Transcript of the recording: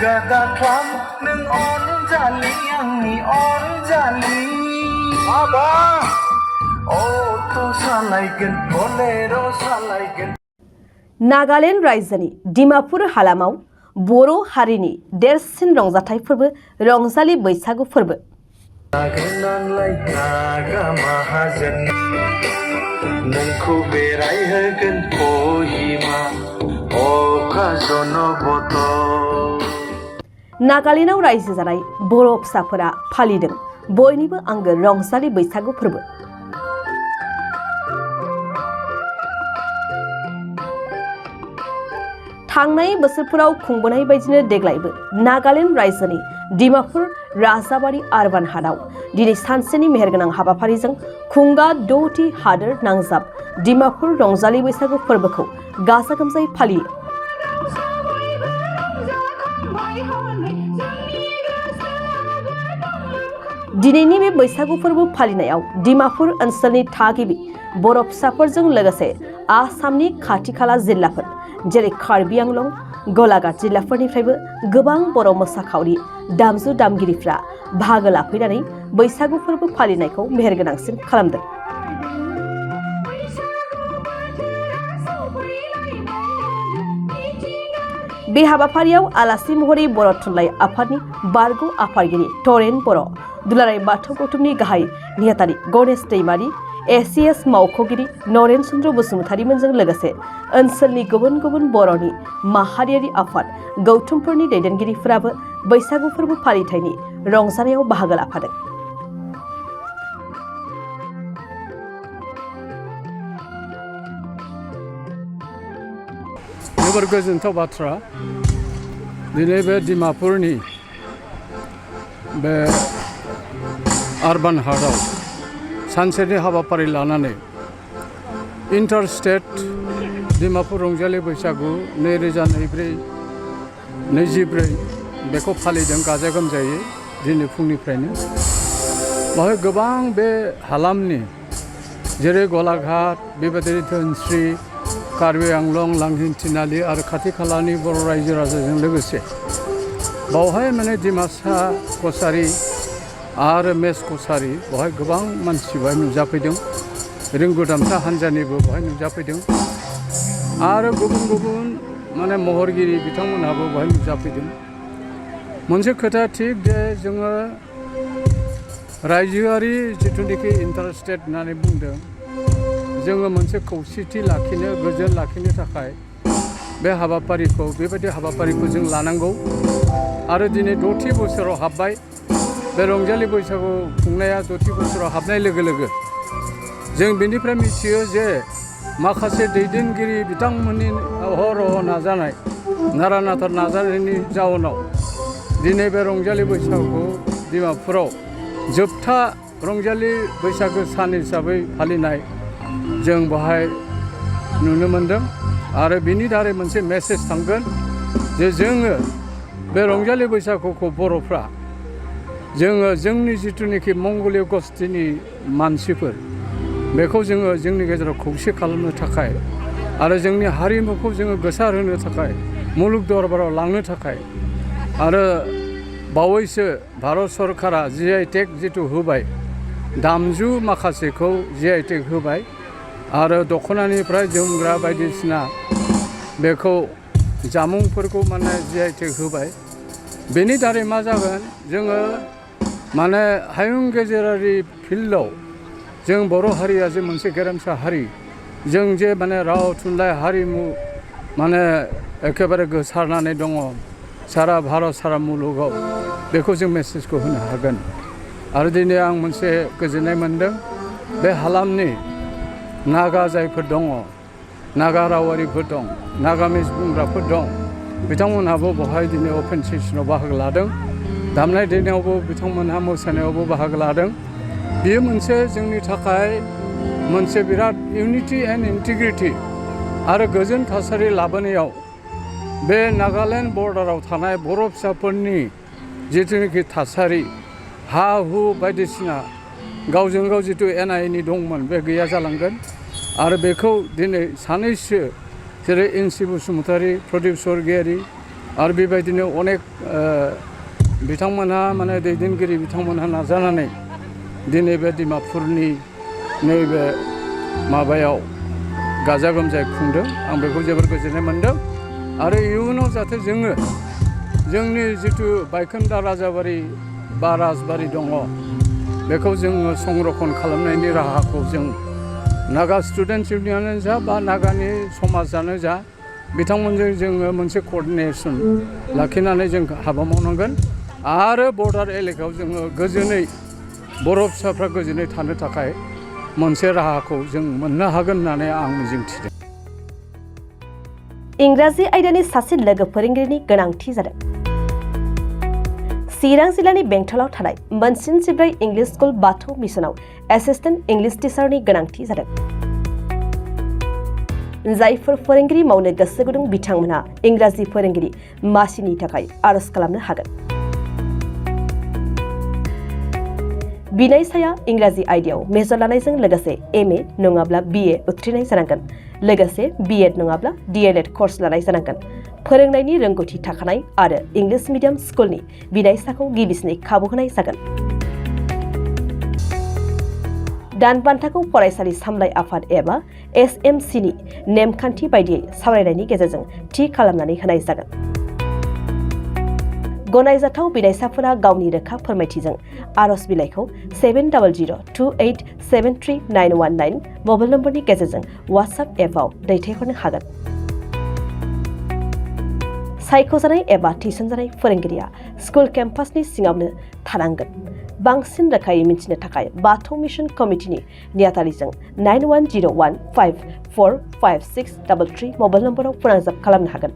gada klam nung on jali angni on jali aba oh tu salaigen bolero salaigen Nagaland रायजोनि डिमापुर हालामाव बर' हारिनि देरसिन रंजाथाइ फोरबो रंजालि बैसागु फोरबो नागालाय नागा माहाजोन नोंखौ बेरायहोगोन कहिमा अखा जनबत नागालेण्डआव रायजो जानाय बर' फिसाफोरा फालिदों बयनिबो आंगो रंजालि बैसागु फोरबो थांनाय बोसोरफोराव खुंबोनाय बायदिनो देग्लायबो नागालेण्ड रायजोनि डिमापुर राजाबारि आरबान हाटआव दिनै सानसेनि मेहेरगोनां हाबाफारिजों खुंगा 6थि हादोर नांजाब डिमापुर रंजालि बैसागु फोरबोखौ गाजा गोमजायै फालियो दिनैनि बे बैसागु फोरबो फालिनायाव डिमापुर ओनसोलनि थागिबि बर' फिसाफोरजों लोगोसे आसामनि खाथि खाला जिल्लाफोर जेरै कार्बि आंलं गलाघाट जिल्लाफोरनिफ्रायबो गोबां बर' मोसाखावरि दामजु दामगिरिफ्रा बाहागो लाफैनानै बैसागु फोरबो फालिनायखौ मेहेरगोनांसिन खालामदों बे हाबाफारियाव आलासि महरै बर' थुनलाइ आफादनि बारग' आफादगिरि तरेन बर' दुलाराय बाथौ गौथुमनि गाहाय नेहाथारि गणेश दैमारि एसिएस मावख'गिरि नरेन चन्द्र बसुमतारीमोनजों लोगोसे ओनसोलनि गुबुन गुबुन बर'नि माहारियारि आफाद गौथुमफोरनि दैदेनगिरिफोराबो बैसागु फोरबो फालिथायनि रंजानायाव बाहागो लाफादों जोबोर गोजोनथाव बाथ्रा दिनै बे डिमापुरनि बे आरबान हाटआव सानसेनि हाबाफारि लानानै इन्टार स्टेट डिमापुर रंजालि बैसागु 2024 बेखौ फालिदों गाजा गोमजायै दिनै फुंनिफ्रायनो बेवहाय गोबां बे हालामनि जेरै गलाघाट बेबायदिनो धोनस्रि कार्बि आंलं लांहिन थिनालि आरो खाथि खालानि बर' रायजो राजाजों लोगोसे बावहाय माने डिमासा कसारि आरो मेस कसारि बेवहाय गोबां मानसि बेवहाय नुजाफैदों रोंगौदामसा हान्जानिबो बेवहाय नुजाफैदों आरो गुबुन गुबुन माने महरगिरि बिथांमोनहाबो बेवहाय नुजाफैदों मोनसे खोथा थिग जे जोङो रायजोआरि जिथुनिखि इन्टार स्टेट होननानै बुंदों जोङो मोनसे खौसेथि लाखिनो गोजोन लाखिनो थाखाय बे हाबाफारिखौ बेबायदि हाबाफारिखौ जों लानांगौ आरो दिनै 6थि बोसोराव हाबबाय बे रंजालि बैसागु खुंनाया 6थि बोसोराव हाबनाय लोगो लोगो जों बेनिफ्राय मिथियो जे माखासे दैदेनगिरि बिथांमोननि अहरह नाजानाय नारा नाथा नाजानायनि जाउनाव दिनै बे रंजालि बैसागुखौ डिमापुराव जोबथा रंजालि बैसागु सान हिसाबै फालिनाय जों बेवहाय नुनो मोनदों आरो बिनि दारै मोनसे मेसेज थांगोन जे जोङो बे रंजालि बैसागुखौ बर'फ्रा जोङो जोंनि जिथुनिखि मंगलीय गस्थिनि मानसिफोर बेखौ जोङो जोंनि गेजेराव खौसे खालामनो थाखाय आरो जोंनि हारिमुखौ जोङो गोसारहोनो थाखाय मुलुग दरबाराव लांनो थाखाय आरो बावैसो भारत सरकारा GI टेग जिथु होबाय दामजु माखासेखौ GI टेग होबाय आरो दख'नानिफ्राय जोमग्रा बायदिसिना बेखौ जामुंफोरखौ माने GI टेग होबाय बेनि दारै मा जागोन जोङो माने हायुं गेजेरारि फिल्डआव जों बर' हारिया जे मोनसे गेरेमसा हारि जों जे माने राव थुनलाइ हारिमु माने एखेबारे गोसारनानै दङ सारा भारत सारा मुलुगाव बेखौ जों मेसेजखौ होनो हागोन आरो दिनै आं मोनसे गोजोननाय मोनदों बे हालामनि नागा जायफोर दङ नागा रावारिफोर दं नागामिस बुंग्राफोर दं बिथांमोनहाबो बेवहाय दिनै अपेन सेसनाव बाहागो लादों दामनाय देनायावबो बिथांमोनहा मोसानायावबो बाहागो लादों बेयो मोनसे जोंनि थाखाय मोनसे बिराद इउनिटि एन्ड इन्टिग्रिटि आरो गोजोन थासारि लाबोनायाव बे नागालेण्ड बर्डाराव थानाय बर' फिसाफोरनि जिथुनिखि थासारि हा हु बायदिसिना गावजों गाव जिथु एना एनि दंमोन बे गैया जालांगोन आरो बेखौ दिनै सानैसो जेरै एनसि बसुमतारी प्रदीप स्वर्गियारी आरो बेबायदिनो अनेक बिथांमोनहा माने दैदेनगिरि बिथांमोनहा नाजानानै दिनै बे डिमापुरनि नैबे माबायाव गाजा गोमजायै खुंदों। आं बेखौ जोबोर गोजोननाय मोन्दों आरो इयुनाव जाहाथे जोङो जोंनि जिथु बायखोन्दा राजाबारि बा राजबारि दङ बेखौ जोङो संरक्षण खालामनायनि राहाखौ जों नागा स्टुडेन्टस इउनियनानो जा बा नागानि समाजानो जा बिथांमोनजों जोङो मोनसे कअर्डिनेसन लाखिनानै जों हाबा मावनांगोन आरो बर्डार एलेकायाव जोङो गोजोनै बर' फिसाफ्रा गोजोनै थानो थाखाय मोनसे राहाखौ जों मोननो हागोन होननानै आं मिजिंथिदों। इंराजि आयदानि सासे लोगो फोरोंगिरिनि गोनांथि जादों। चिरां जिल्लानि बेंटलाव थानाय मोनसिन 14 इंलिश स्कुल बाथौ मिसनाव एसिस्टेन्ट इंलिश टिचारनि गोनांथि जादों। जायफोर फोरोंगिरि मावनो गोसो गुदुं बिथांमोनहा इंराजि फोरोंगिरि मासिनि थाखाय आरज खालामनो हागोन। बिनायसाया इंराजि आयदायाव मेजर लानायजों लोगोसे एमए नङाब्ला बिए उथ्रिनाय जानांगोन। लोगोसे बिएड नङाब्ला डीएलएड कर्स लानाय जानांगोन। फोरोंनायनि रोंगौथि थाखानाय आरो इंलिश मिडियाम स्कुलनि बिनायसाखौ गिबिसिनै खाबु होनाय जागोन। दानबान्थाखौ फरायसालि सामलाय आफाद एबा एसएमसिनि नेमखान्थि बायदियै सावरायनायनि गेजेरजों थि खालामनानै होनाय जागोन। गनायजाथाव बिनायसाफोरा गावनि रोखा फोरमायथिजों आरज बिलाइखौ 7002873919 मबाइल नम्बरनि गेजेरजों वाट्सएप एपआव दैथायहरनो हागोन। सायख'जानाय एबा थिसनजानाय फोरोंगिरिया स्कुल केम्पासनि सिङावनो थानांगोन। बांसिन रोखायै मिथिनो थाखाय बाथौ मिशन कमिटिनि नेहाथारिजों 9101545633 मबाइल नम्बराव फोनांजाब खालामनो हागोन।